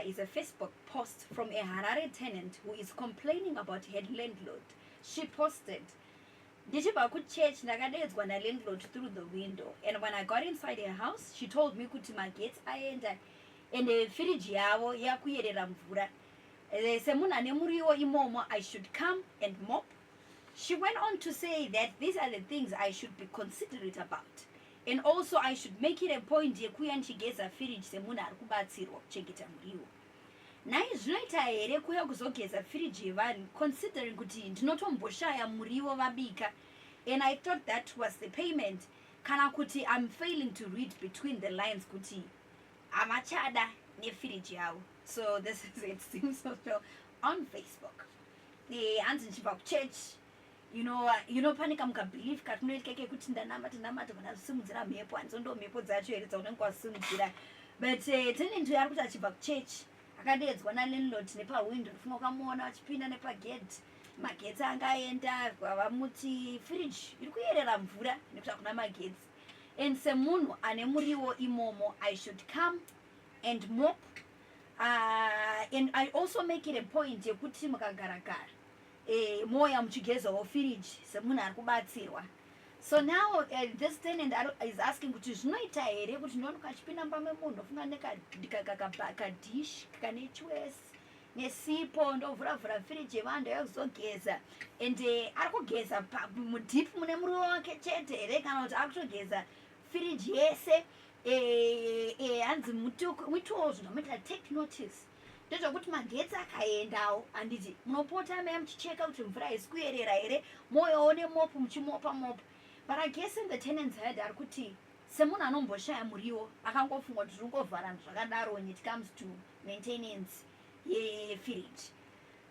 is a Facebook post from a Harare tenant who is complaining about her landlord. She posted, ndichibva kuchurch ndakadedzwa nalandlord through the window, and when I got inside her house she told me kuti magetsi ayenda ende firiji yavo yakuyerera mvura. Semunhu ane muriwo imomo, I should come and mop. She went on to say that these are the things I should be considerate about, and also I should make it a point yekuya ndichigeza firiji semunhu ari kubatsirwa kuchengeta muriwo. Nai zvinoita here kuya kuzogeza firiji yevanhu considering kuti ndinotomboshaya muriwo vabika, and I thought that was the payment. Kana kuti I'm failing to read between the lines kuti amachada nefiriji yavo. So this is it seems also on Facebook. Hanzi ndichibva kuchurch, you know panika mukabelieve katunoitika kuti ndanamata vanasimudzira mhepo, handizondo mhepo dzacho here dzaunenge wasimudzira, but tenant ari kuti achibva kuchurch akadedzwa nalandlord nepawindo, ndofuna ukamuona achipinda nepagedhi, magetsi anga aenda, vamuti fridge iri kuyerera mvura nekuti hakuna magetsi. And semunhu ane muriwo imomo, I should come and mop. And I also make it a point yekuti mukagaragara moya muchigezawo fridge semunhu ari kubatsirwa. So now this tenant is asking kuti zvinoita here kuti ndinonoka achipinda mumba memunhu ndofunga nekadish kane chwesi nesipo ndovhuravhura firiji yevanhu yakuzogeza, and ari kugeza mudhipi mune muriwo wake chete here kana kuti ari kutogeza firiji yese. Hanzi muitiwo zvinhu muita take notice ndezvekuti magetsi akaendawo, handiti munopota meya muchicheka kuti mvura isi kuyerera here, moyawo nemopu muchimopa mopa. But I guess in the tenant's head ari kuti semunhu anomboshaya muriwo akangofunga kuti zvingovhara zvakadaro when it comes to maintenance yefiriji.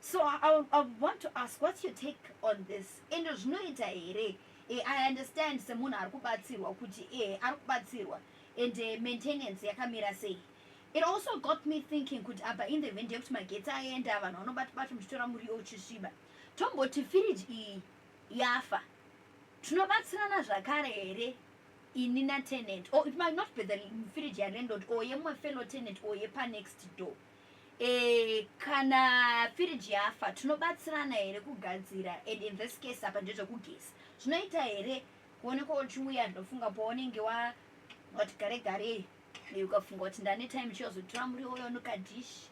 So I want to ask, what's your take on this? And zvinoita here, I understand semunhu ari kubatsirwa kuti ari kubatsirwa and maintenance yakamira sei. It also got me thinking kuti apa in the event yekuti magetsi aenda vanhu vanobata muchitora muriwo uchisviba, tomboti firiji iyi yafa, tinobatsirana zvakare here ini natenant, or it might not be the fridge yalandlord or yemumwe fellow tenant or yepa next door. Kana firiji yafa tinobatsirana here kugadzira, and in this case apa ndezvekugeza. Zvinoita here kuonekwa uchiuya ndofunga paunenge wati gare gare ukafunga kuti ndane time chiyozotora muriwo uyo nokadish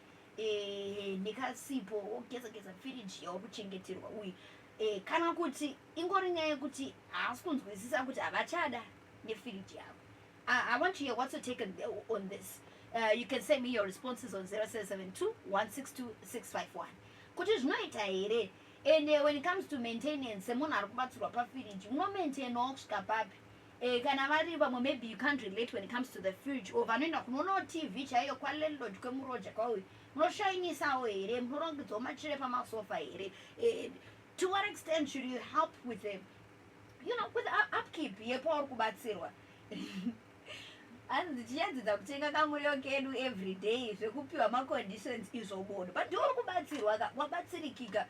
nekasipo wogeza firiji yawakuchengeterwa uyu. Kana kuti ingori nyaya yekuti haasi kunzwisisa kuti havachada nefiriji yavo. I want to hear what's your take on this. You can send me your responses on 0772 162 651. Kuti zvinoita here, and when it comes to maintenance semunhu ari kubatsirwa pafiriji unomaintainawo kusvika papi? Kana vari vamwe maybe you can't relate when it comes to the fridge, or vanoenda kunoonawo TV chaiyo kwalandlord kwemuroja kwauyu, munoshainisawo here, munorongedzawo machire pamasofa here. To what extent should you help with the upkeep yepauri kubatsirwa? Hanzi tichadzidza kutenga kamuriwo kedu every day zvekupiwa maconditions izvobodo, but ndiuri kubatsirwa wabatsirikika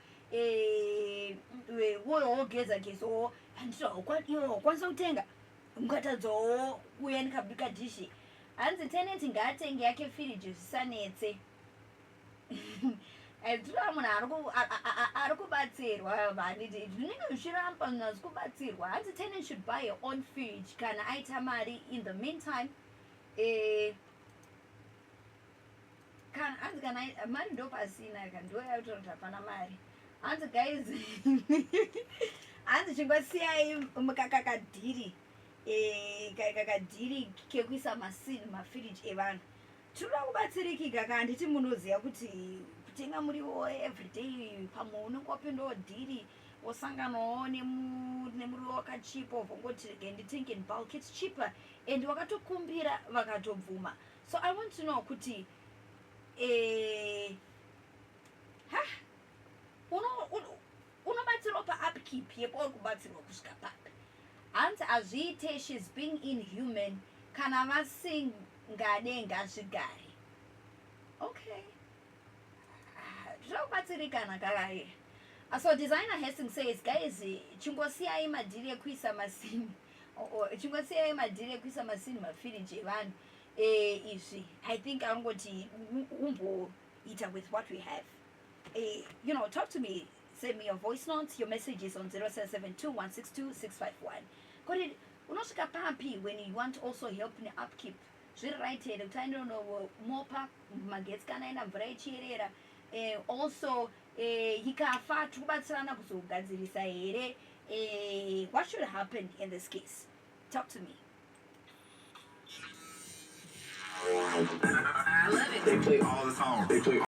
woyo wogeza gezowo, handiti iwe wakwanisa kutenga ungatadzawo kuya nekabika dhishi. Hanzi tenant ngaatenge yake firiji zvisanetse. Ndira munhu ari kubatsirwa vaniti zvinenge zvichiramba munhu asi kubatsirwa. Hanzi tenant should buy your own fridge kana aita mari. In the meantime hanzi kana mari ndopasina kandoya kutora kuti hapana mari. Hanzi guys hanzi chingosiyai kakadhiri kekuisa masini mafiriji evanhu. Tinoda kubatsirikika kana nditi munoziva kuti kutenga muriwo everyday pamwe unenge wapindawo dhiri wosanganawo nemuriwo wakachipa wobvongoti regai nditenge in bulk, it's cheaper, and wakatokumbira vakatobvuma. So I want to know kuti unobatsirwa pa-upkeep yepauri kubatsirwa kusvika papi? Hanzi hazviite she's being inhuman kana vasingade ngazvigare. Okay, zvinobatsirikana kakaye. So designer Hessing says, guys, chingosiyai madhiri ekuisa masini, chingosiyai madhiri ekuisa masini mafiriji evanhu izvi. I think angoti ita with what we have. Talk to me. Send me your voice notes. Your messages on 0772162651. Got it. Unosvika papi when you want also help in the upkeep. Zviri right here. I don't know mopa magetsi kana ina mvura ichierera. Also hikafa tikubatsirana kuzogadzirisa here. What should happen in this case? Talk to me. I love it. They play all the songs.